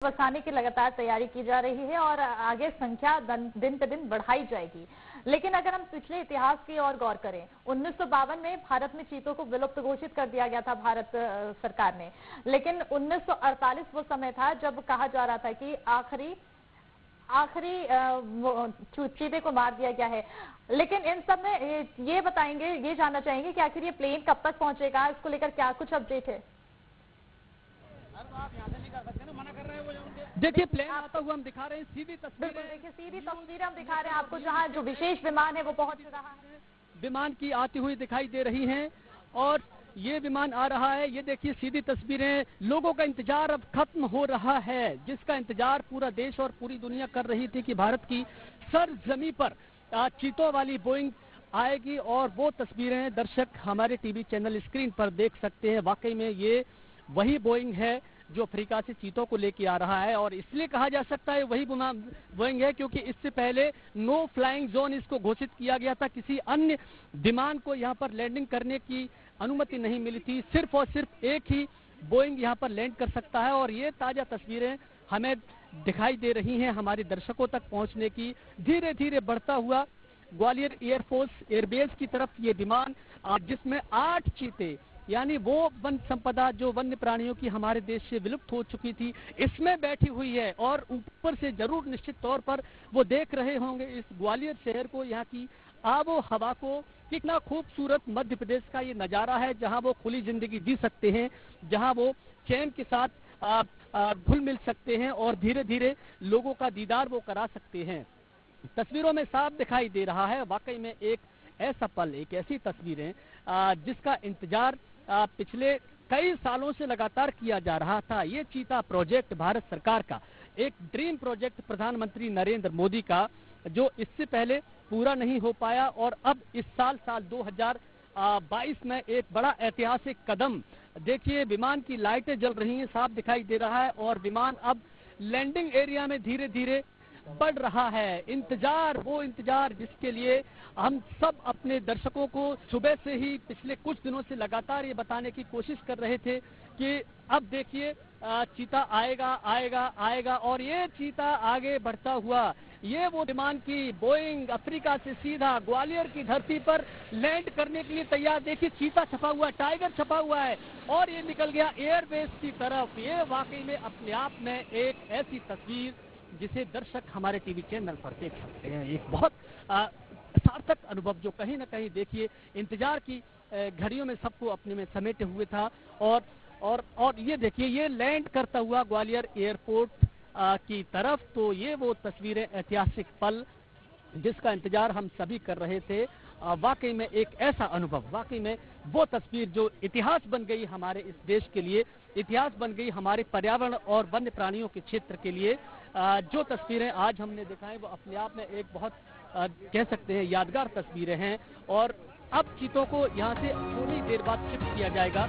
बसाने की लगातार तैयारी की जा रही है और आगे संख्या दिन पे दिन बढ़ाई जाएगी। लेकिन अगर हम पिछले इतिहास की ओर गौर करें, 1952 में भारत में चीतों को विलुप्त घोषित कर दिया गया था भारत सरकार ने। लेकिन 1948 वो समय था जब कहा जा रहा था कि आखिरी चीते को मार दिया गया है। लेकिन इन सब में ये बताएंगे, ये जानना चाहेंगे कि आखिर ये प्लेन कब तक पहुंचेगा, इसको लेकर क्या कुछ अपडेट है? देखिए, प्लेन आता हुआ हम दिखा रहे हैं, सीधी तस्वीर हम दिखा रहे हैं आपको, जहां जो विशेष विमान है वो पहुंच रहा है। विमान की आती हुई दिखाई दे रही हैं और ये विमान आ रहा है। ये देखिए सीधी तस्वीरें, लोगों का इंतजार अब खत्म हो रहा है, जिसका इंतजार पूरा देश और पूरी दुनिया कर रही थी कि भारत की सरजमी पर चीतों वाली बोइंग आएगी। और वो तस्वीरें दर्शक हमारे टीवी चैनल स्क्रीन पर देख सकते हैं। वाकई में ये वही बोइंग है जो अफ्रीका से चीतों को लेके आ रहा है, और इसलिए कहा जा सकता है वही बोइंग है क्योंकि इससे पहले नो फ्लाइंग जोन इसको घोषित किया गया था। किसी अन्य विमान को यहाँ पर लैंडिंग करने की अनुमति नहीं मिली थी। सिर्फ और सिर्फ एक ही बोइंग यहाँ पर लैंड कर सकता है। और ये ताजा तस्वीरें हमें दिखाई दे रही हैं हमारे दर्शकों तक पहुंचने की। धीरे धीरे बढ़ता हुआ ग्वालियर एयरफोर्स एयरबेस की तरफ ये विमान, जिसमें 8 चीते, यानी वो वन संपदा जो वन्य प्राणियों की हमारे देश से विलुप्त हो चुकी थी, इसमें बैठी हुई है। और ऊपर से जरूर निश्चित तौर पर वो देख रहे होंगे इस ग्वालियर शहर को, यहाँ की आबो हवा को। कितना खूबसूरत मध्य प्रदेश का ये नजारा है, जहां वो खुली जिंदगी जी सकते हैं, जहां वो चैन के साथ घुल मिल सकते हैं और धीरे धीरे लोगों का दीदार वो करा सकते हैं। तस्वीरों में साफ दिखाई दे रहा है वाकई में एक ऐसा पल, एक ऐसी तस्वीरें जिसका इंतजार पिछले कई सालों से लगातार किया जा रहा था। ये चीता प्रोजेक्ट भारत सरकार का एक ड्रीम प्रोजेक्ट, प्रधानमंत्री नरेंद्र मोदी का, जो इससे पहले पूरा नहीं हो पाया और अब इस साल 2022 में एक बड़ा ऐतिहासिक कदम। देखिए विमान की लाइटें जल रही हैं, साफ दिखाई दे रहा है और विमान अब लैंडिंग एरिया में धीरे धीरे बढ़ रहा है। इंतजार, वो इंतजार जिसके लिए हम सब अपने दर्शकों को सुबह से ही पिछले कुछ दिनों से लगातार ये बताने की कोशिश कर रहे थे कि अब देखिए चीता आएगा आएगा आएगा। और ये चीता आगे बढ़ता हुआ, ये वो विमान की बोइंग अफ्रीका से सीधा ग्वालियर की धरती पर लैंड करने के लिए तैयार। देखिए चीता छपा हुआ, टाइगर छपा हुआ है और ये निकल गया एयरबेस की तरफ। ये वाकई में अपने आप में एक ऐसी तस्वीर जिसे दर्शक हमारे टीवी चैनल पर देख सकते हैं। एक बहुत सार्थक अनुभव जो कहीं ना कहीं देखिए इंतजार की घड़ियों में सबको अपने में समेटे हुए था। और ये देखिए ये लैंड करता हुआ ग्वालियर एयरपोर्ट की तरफ। तो ये वो तस्वीरें, ऐतिहासिक पल जिसका इंतजार हम सभी कर रहे थे। वाकई में एक ऐसा अनुभव, वाकई में वो तस्वीर जो इतिहास बन गई हमारे इस देश के लिए, इतिहास बन गई हमारे पर्यावरण और वन्य प्राणियों के क्षेत्र के लिए। जो तस्वीरें आज हमने दिखाई वो अपने आप में एक बहुत कह सकते हैं यादगार तस्वीरें हैं। और अब चीतों को यहाँ से थोड़ी देर बाद शिफ्ट किया जाएगा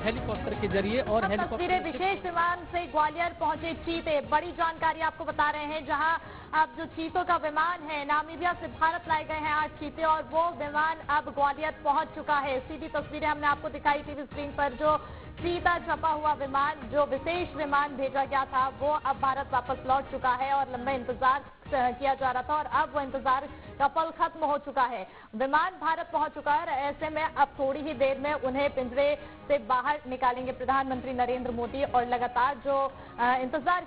हेलीकॉप्टर के जरिए। और तस्वीरें विशेष विमान से ग्वालियर पहुंचे चीते, बड़ी जानकारी आपको बता रहे हैं। जहां अब जो चीतों का विमान है, नामीबिया से भारत लाए गए हैं 8 चीते और वो विमान अब ग्वालियर पहुंच चुका है। सीधी तस्वीरें हमने आपको दिखाई टीवी स्क्रीन पर। जो चीता छपा हुआ विमान, जो विशेष विमान भेजा गया था, वो अब भारत वापस लौट चुका है और लंबा इंतजार किया जा रहा था और अब वो इंतजार का पल खत्म हो चुका है। विमान भारत पहुंच चुका है। ऐसे में अब थोड़ी ही देर में उन्हें पिंजरे से बाहर निकालेंगे प्रधानमंत्री नरेंद्र मोदी और लगातार जो इंतजार